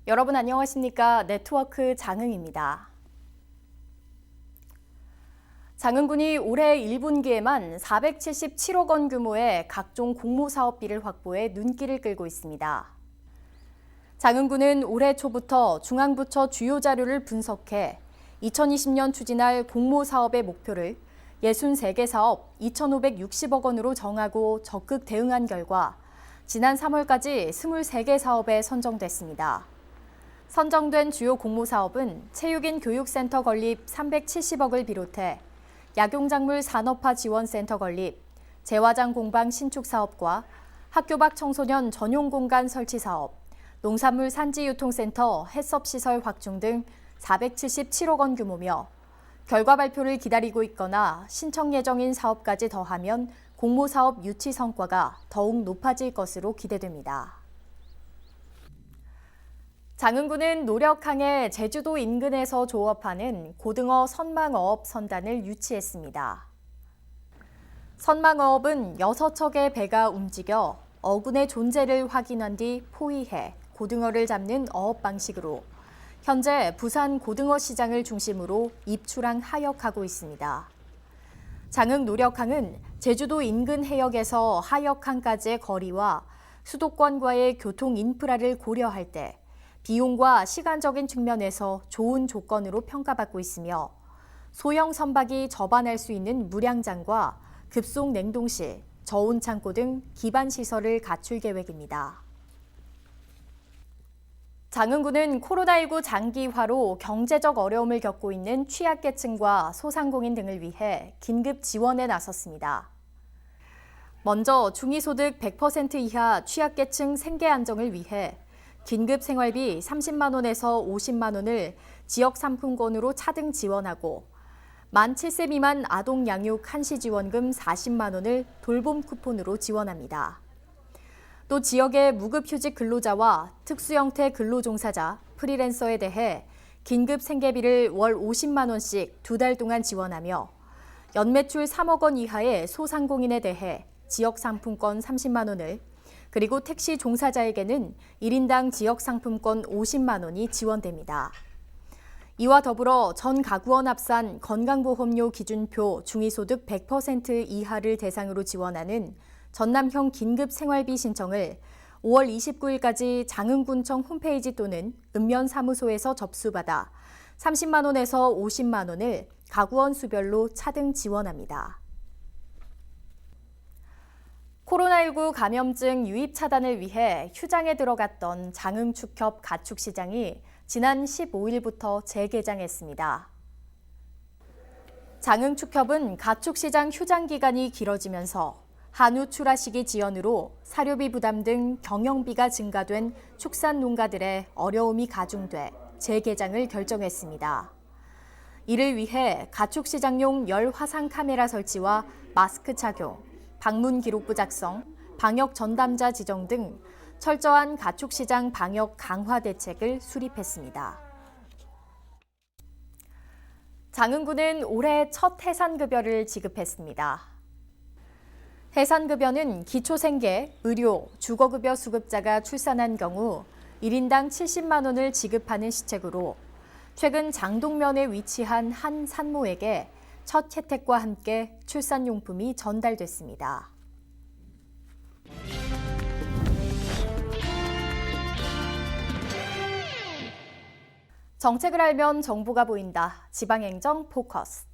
여러분 안녕하십니까? 네트워크 장흥입니다. 장흥군이 올해 1분기에만 477억 원 규모의 각종 공모사업비를 확보해 눈길을 끌고 있습니다. 장흥군은 올해 초부터 중앙부처 주요 자료를 분석해 2020년 추진할 공모사업의 목표를 63개 사업 2,560억 원으로 정하고 적극 대응한 결과 지난 3월까지 23개 사업에 선정됐습니다. 선정된 주요 공모사업은 체육인 교육센터 건립 370억을 비롯해 약용작물 산업화 지원센터 건립, 재화장 공방 신축 사업과 학교 밖 청소년 전용 공간 설치 사업, 농산물 산지 유통센터 해썹시설 확충 등 477억 원 규모며 결과 발표를 기다리고 있거나 신청 예정인 사업까지 더하면 공모사업 유치 성과가 더욱 높아질 것으로 기대됩니다. 장흥군은 노력항에 제주도 인근에서 조업하는 고등어 선망어업 선단을 유치했습니다. 선망어업은 6척의 배가 움직여 어군의 존재를 확인한 뒤 포위해 고등어를 잡는 어업 방식으로 현재 부산 고등어 시장을 중심으로 입출항 하역하고 있습니다. 장흥 노력항은 제주도 인근 해역에서 하역항까지의 거리와 수도권과의 교통 인프라를 고려할 때 비용과 시간적인 측면에서 좋은 조건으로 평가받고 있으며 소형 선박이 접안할 수 있는 무량장과 급속 냉동실, 저온 창고 등 기반 시설을 갖출 계획입니다. 장흥군은 코로나19 장기화로 경제적 어려움을 겪고 있는 취약계층과 소상공인 등을 위해 긴급 지원에 나섰습니다. 먼저 중위소득 100% 이하 취약계층 생계 안정을 위해 긴급 생활비 30만 원에서 50만 원을 지역 상품권으로 차등 지원하고 만 7세 미만 아동 양육 한시 지원금 40만 원을 돌봄 쿠폰으로 지원합니다. 또 지역의 무급휴직 근로자와 특수형태 근로종사자, 프리랜서에 대해 긴급 생계비를 월 50만 원씩 2달 동안 지원하며 연매출 3억 원 이하의 소상공인에 대해 지역 상품권 30만 원을 그리고 택시 종사자에게는 1인당 지역 상품권 50만 원이 지원됩니다. 이와 더불어 전 가구원 합산 건강보험료 기준표 중위소득 100% 이하를 대상으로 지원하는 전남형 긴급 생활비 신청을 5월 29일까지 장흥군청 홈페이지 또는 읍면사무소에서 접수받아 30만 원에서 50만 원을 가구원 수별로 차등 지원합니다. 코로나19 감염증 유입 차단을 위해 휴장에 들어갔던 장흥축협 가축시장이 지난 15일부터 재개장했습니다. 장흥축협은 가축시장 휴장 기간이 길어지면서 한우 출하 시기 지연으로 사료비 부담 등 경영비가 증가된 축산 농가들의 어려움이 가중돼 재개장을 결정했습니다. 이를 위해 가축시장용 열 화상 카메라 설치와 마스크 착용, 방문 기록부 작성, 방역 전담자 지정 등 철저한 가축시장 방역 강화 대책을 수립했습니다. 장흥군은 올해 첫 해산급여를 지급했습니다. 해산급여는 기초생계, 의료, 주거급여 수급자가 출산한 경우 1인당 70만 원을 지급하는 시책으로 최근 장동면에 위치한 한 산모에게 첫 혜택과 함께 출산용품이 전달됐습니다. 정책을 알면 정보가 보인다. 지방행정 포커스.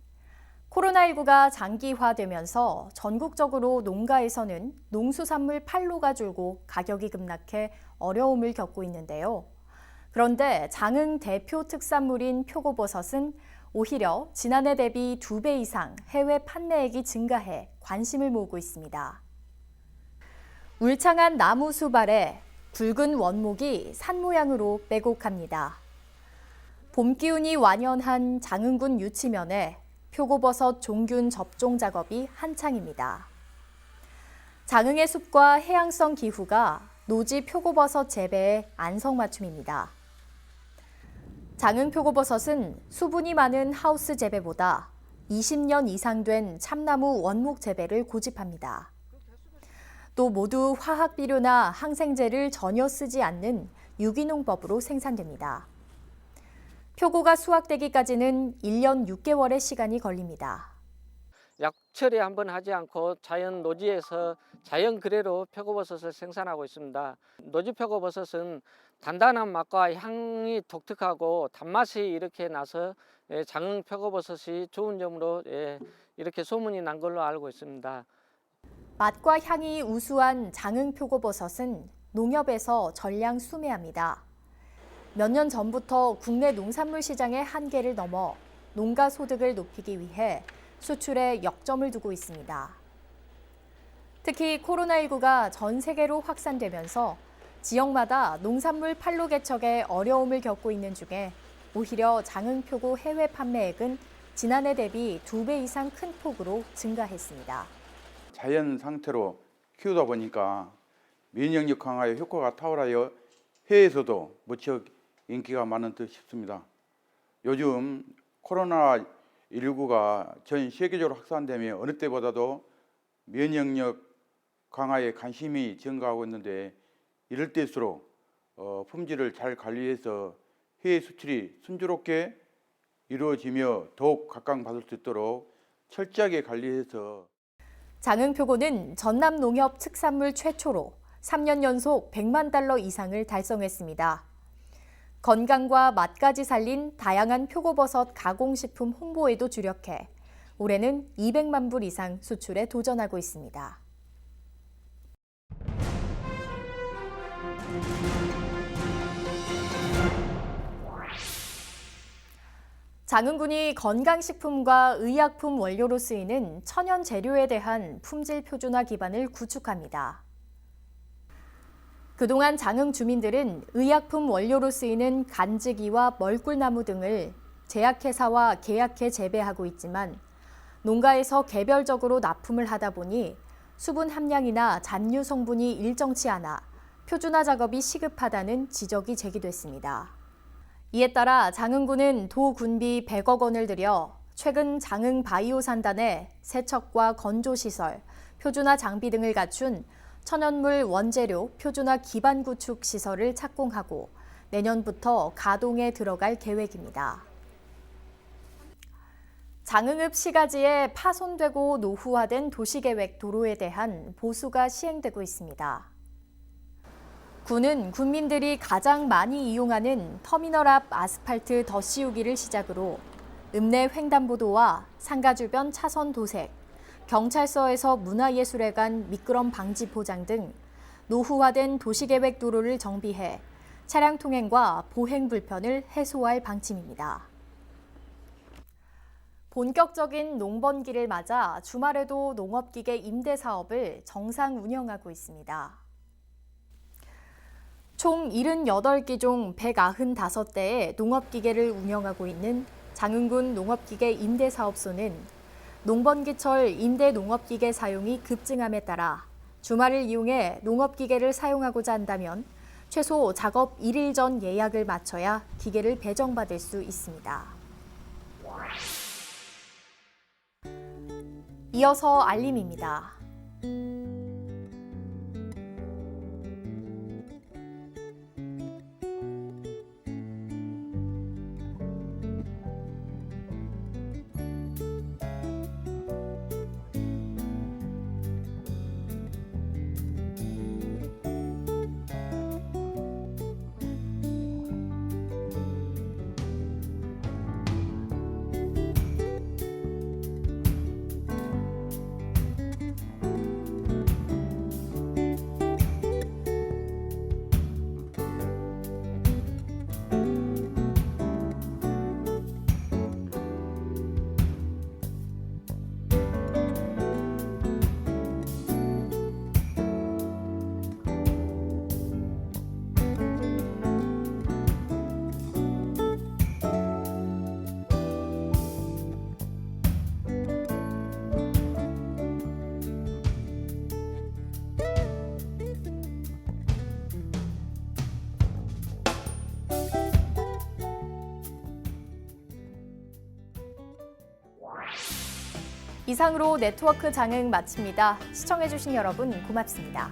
코로나19가 장기화되면서 전국적으로 농가에서는 농수산물 판로가 줄고 가격이 급락해 어려움을 겪고 있는데요. 그런데 장흥 대표 특산물인 표고버섯은 오히려 지난해 대비 2배 이상 해외 판매액이 증가해 관심을 모으고 있습니다. 울창한 나무 수발에 굵은 원목이 산 모양으로 빼곡합니다. 봄 기운이 완연한 장흥군 유치면에 표고버섯 종균 접종 작업이 한창입니다. 장흥의 숲과 해양성 기후가 노지 표고버섯 재배의 안성맞춤입니다. 장흥 표고버섯은 수분이 많은 하우스 재배보다 20년 이상 된 참나무 원목 재배를 고집합니다. 또 모두 화학 비료나 항생제를 전혀 쓰지 않는 유기농법으로 생산됩니다. 표고가 수확되기까지는 1년 6개월의 시간이 걸립니다. 약 처리 한번 하지 않고 자연 노지에서 자연 그대로 표고버섯을 생산하고 있습니다. 노지 표고버섯은 단단한 맛과 향이 독특하고 단맛이 이렇게 나서 장흥 표고버섯이 좋은 점으로 이렇게 소문이 난 걸로 알고 있습니다. 맛과 향이 우수한 장흥 표고버섯은 농협에서 전량 수매합니다. 몇 년 전부터 국내 농산물 시장의 한계를 넘어 농가 소득을 높이기 위해 수출에 역점을 두고 있습니다. 특히 코로나19가 전 세계로 확산되면서 지역마다 농산물 판로 개척에 어려움을 겪고 있는 중에 오히려 장흥표고 해외 판매액은 지난해 대비 2배 이상 큰 폭으로 증가했습니다. 자연 상태로 키우다 보니까 면역력 강화에 효과가 탁월하여 해외에서도 무척 인기가 많은 듯 싶습니다. 요즘 코로나19가 전 세계적으로 확산되며 어느 때보다도 면역력 강화에 관심이 증가하고 있는데 이럴 때일수록 품질을 잘 관리해서 해외 수출이 순조롭게 이루어지며 더욱 각광받을 수 있도록 철저하게 관리해서 장흥표고는 전남농협 특산물 최초로 3년 연속 100만 달러 이상을 달성했습니다. 건강과 맛까지 살린 다양한 표고버섯 가공식품 홍보에도 주력해 올해는 200만 불 이상 수출에 도전하고 있습니다. 장흥군이 건강식품과 의약품 원료로 쓰이는 천연 재료에 대한 품질 표준화 기반을 구축합니다. 그동안 장흥 주민들은 의약품 원료로 쓰이는 간즈기와 멀꿀나무 등을 제약회사와 계약해 재배하고 있지만 농가에서 개별적으로 납품을 하다 보니 수분 함량이나 잔류 성분이 일정치 않아 표준화 작업이 시급하다는 지적이 제기됐습니다. 이에 따라 장흥군은 도 군비 100억 원을 들여 최근 장흥 바이오 산단에 세척과 건조시설, 표준화 장비 등을 갖춘 천연물 원재료 표준화 기반 구축 시설을 착공하고 내년부터 가동에 들어갈 계획입니다. 장흥읍 시가지에 파손되고 노후화된 도시계획 도로에 대한 보수가 시행되고 있습니다. 군은 군민들이 가장 많이 이용하는 터미널 앞 아스팔트 덧씌우기를 시작으로 읍내 횡단보도와 상가 주변 차선 도색, 경찰서에서 문화예술회관 미끄럼 방지 포장 등 노후화된 도시계획 도로를 정비해 차량 통행과 보행 불편을 해소할 방침입니다. 본격적인 농번기를 맞아 주말에도 농업기계 임대 사업을 정상 운영하고 있습니다. 총 78기 중 195대의 농업기계를 운영하고 있는 장흥군 농업기계 임대사업소는 농번기철 임대 농업기계 사용이 급증함에 따라 주말을 이용해 농업기계를 사용하고자 한다면 최소 작업 1일 전 예약을 마쳐야 기계를 배정받을 수 있습니다. 이어서 알림입니다. 이상으로 네트워크 장흥 마칩니다. 시청해주신 여러분 고맙습니다.